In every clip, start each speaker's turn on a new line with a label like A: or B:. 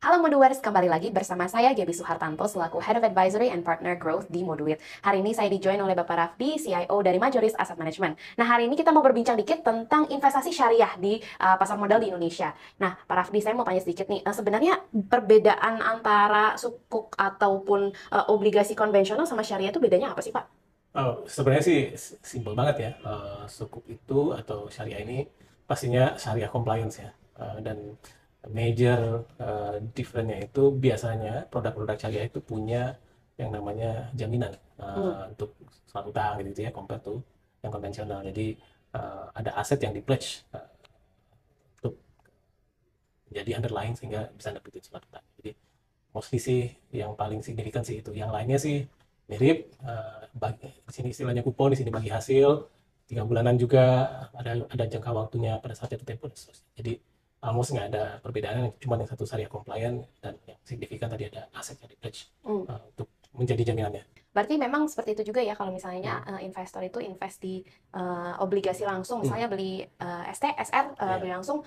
A: Halo Moduers, kembali lagi bersama saya Gaby Suhartanto selaku Head of Advisory and Partner Growth di Moduit. Hari ini saya di-join oleh Bapak Rafdi, CIO dari Majoris Asset Management. Nah, hari ini kita mau berbincang dikit tentang investasi syariah di pasar modal di Indonesia. Nah, Pak Rafdi, saya mau tanya sedikit nih, sebenarnya perbedaan antara sukuk ataupun obligasi konvensional sama syariah itu bedanya apa sih, Pak?
B: Oh, sebenarnya sih simpel banget ya. Sukuk itu atau syariah ini pastinya syariah compliance ya. Dan major difference-nya itu biasanya produk-produk syariah itu punya yang namanya jaminan
A: Hmm.
B: untuk surat utang gitu ya, compare to yang konvensional. Jadi ada aset yang di pledge untuk jadi underlying sehingga bisa dapetin surat utang. Jadi mostly sih yang paling signifikan sih itu. Yang lainnya sih mirip, di sini istilahnya kupon, di sini bagi hasil, 3 bulanan juga, ada jangka waktunya pada saat jatuh tempo dan seterusnya. Jadi almost nggak ada perbedaan, cuma yang satu syariah compliant dan yang signifikan tadi ada aset yang di pledge
A: Hmm.
B: untuk menjadi jaminannya.
A: Berarti memang seperti itu juga ya kalau misalnya
B: Hmm.
A: investor itu invest di obligasi langsung,
B: Hmm.
A: misalnya beli ST, SR, beli
B: Ya.
A: langsung,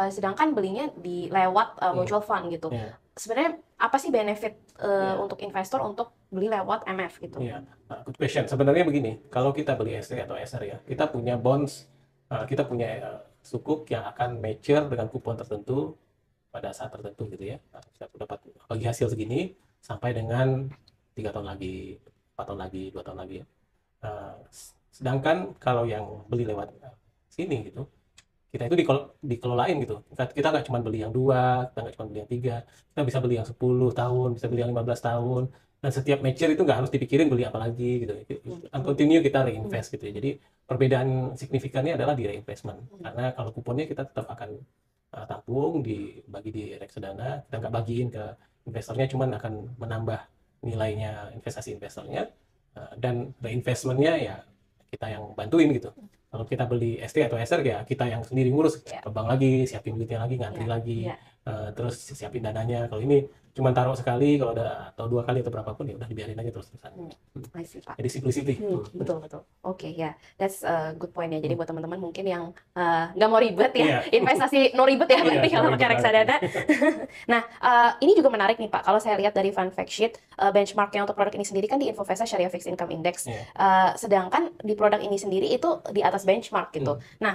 A: sedangkan belinya di lewat
B: Hmm.
A: mutual fund gitu.
B: Ya.
A: Sebenarnya apa sih benefit
B: Ya.
A: untuk investor untuk beli lewat MF gitu?
B: Iya, good question. Sebenarnya begini, kalau kita beli ST atau SR ya, kita punya bonds, kita punya sukuk yang akan mature dengan kupon tertentu pada saat tertentu gitu ya. Kita dapat bagi hasil segini sampai dengan 3 tahun lagi, 4 tahun lagi, 2 tahun lagi. Sedangkan kalau yang beli lewat sini gitu, kita itu dikelolain gitu. Kita nggak cuma beli yang dua, kita nggak cuma beli yang tiga, kita bisa beli yang 10 tahun, bisa beli yang 15 tahun, dan setiap mature itu nggak harus dipikirin beli apa lagi gitu.
A: Hmm,
B: And
A: hmm,
B: continue kita
A: hmm,
B: reinvest gitu ya. Jadi perbedaan signifikannya adalah di reinvestment.
A: hmm,
B: Karena kalau kuponnya kita tetap akan tampung, dibagi di reksadana, kita nggak bagiin ke investornya, cuman akan menambah nilainya investasi investornya, dan reinvestmentnya ya kita yang bantuin gitu. Kalau kita beli ST atau SR ya kita yang sendiri ngurus
A: ya,
B: ke bank lagi, siapin duitnya lagi, ngantri
A: ya,
B: lagi,
A: ya.
B: terus siapin dananya. Kalau ini cuma taruh sekali, kalau ada atau 2 kali atau berapapun ya udah dibiarin aja terus-terusan.
A: Hmm, I see, Pak.
B: Jadi simplicity.
A: Betul betul. Oke ya, that's a good point ya. Jadi
B: Hmm.
A: buat teman-teman mungkin yang nggak mau ribet ya,
B: Iya,
A: investasi no ribet ya
B: iya,
A: berarti
B: no
A: kalau pakai
B: ribet banget.
A: reksadana. Nah, ini juga menarik nih Pak. Kalau saya lihat dari fund fact sheet, benchmarknya untuk produk ini sendiri kan di Infovesta Syariah Fixed Income Index.
B: Iya.
A: Sedangkan di produk ini sendiri itu di atas benchmark gitu.
B: Hmm.
A: Nah,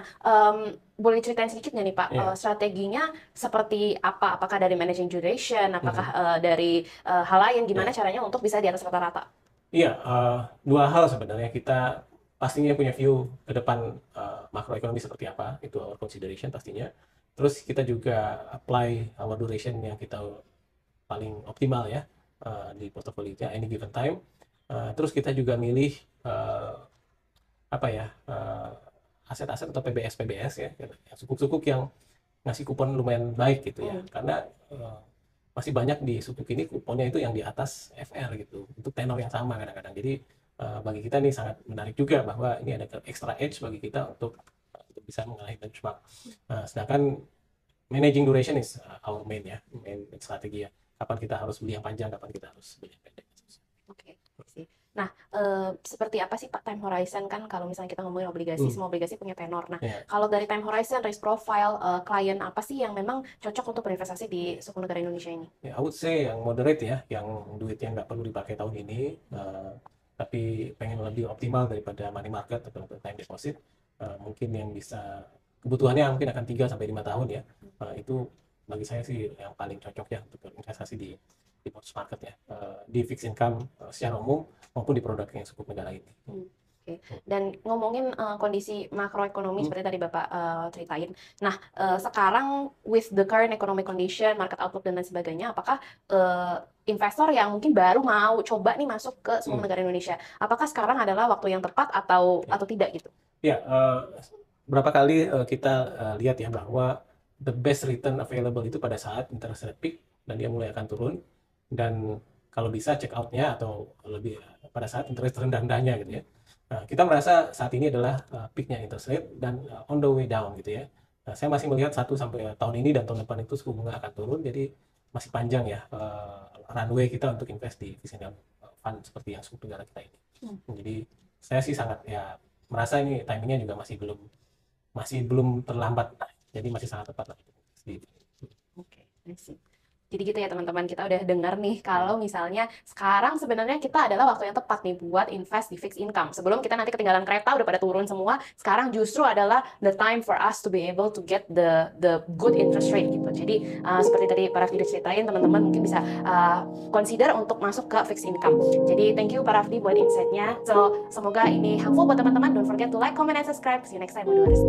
A: boleh ceritain sedikit nggak nih Pak,
B: Iya.
A: strateginya seperti apa? Apakah dari managing duration, apakah
B: Hmm.
A: dari hal lain? Gimana
B: Iya.
A: caranya untuk bisa di atas rata-rata?
B: Iya, dua hal sebenarnya kita pastinya punya view ke depan, makroekonomi seperti apa, itu our consideration pastinya. Terus kita juga apply our duration yang kita paling optimal ya, di portofolio any given time. Terus kita juga milih eh, apa ya, aset-aset atau PBS ya, yang sukuk-sukuk yang ngasih kupon lumayan baik gitu ya.
A: Hmm.
B: Karena masih banyak di sukuk ini kuponnya itu yang di atas FR gitu, untuk tenor yang sama kadang-kadang. Jadi bagi kita ini sangat menarik juga bahwa ini ada extra edge bagi kita untuk bisa mengalahkan benchmark. Sedangkan managing duration is our main strategi ya. Kapan kita harus beli yang panjang, kapan kita harus beli yang pendek.
A: Oke, sih. Nah, seperti apa sih Pak time horizon kan kalau misalnya kita ngomongin obligasi,
B: Hmm,
A: semua obligasi punya tenor. Nah,
B: ya.
A: kalau dari time horizon, risk profile, klien apa sih yang memang cocok untuk berinvestasi di suku negara Indonesia ini?
B: Ya, I would say yang moderate ya, yang duitnya nggak perlu dipakai tahun ini, tapi pengen lebih optimal daripada money market atau time deposit, mungkin yang bisa kebutuhannya mungkin akan 3 sampai 5 tahun ya. Itu bagi saya sih yang paling cocok ya untuk investasi di bonds market ya, di fixed income secara umum maupun di produk yang cukup negara ini.
A: Hmm, oke. Dan ngomongin kondisi makroekonomi
B: Hmm.
A: seperti tadi Bapak ceritain. Nah, sekarang with the current economic condition, market outlook dan lain sebagainya, apakah investor yang mungkin baru mau coba nih masuk ke sebuah
B: Hmm.
A: negara Indonesia, apakah sekarang adalah waktu yang tepat
B: Ya,
A: atau tidak gitu?
B: ya, berapa kali kita lihat ya bahwa the best return available itu pada saat interest rate peak dan dia mulai akan turun, dan kalau bisa check outnya atau lebih pada saat interest rendah-rendahnya gitu ya. Nah, kita merasa saat ini adalah peaknya interest rate dan on the way down gitu ya. Nah, saya masih melihat 1 sampai tahun ini dan tahun depan itu suku bunga akan turun, jadi masih panjang ya runway kita untuk invest di fixed income fund seperti yang suku negara kita ini.
A: Hmm.
B: Jadi saya sih sangat ya merasa ini timingnya juga masih belum terlambat, jadi masih sangat tepat lah.
A: Oke, I see. Jadi gitu ya teman-teman, kita udah dengar nih kalau misalnya sekarang sebenarnya kita adalah waktu yang tepat nih buat invest di fixed income. Sebelum kita nanti ketinggalan kereta udah pada turun semua, sekarang justru adalah the time for us to be able to get the good interest rate gitu. Jadi seperti tadi para video ceritain, teman-teman mungkin bisa consider untuk masuk ke fixed income. Jadi thank you Pak Rafdi buat insight-nya. So semoga ini helpful buat teman-teman. Don't forget to like, comment, and subscribe. See you next time, Moduers.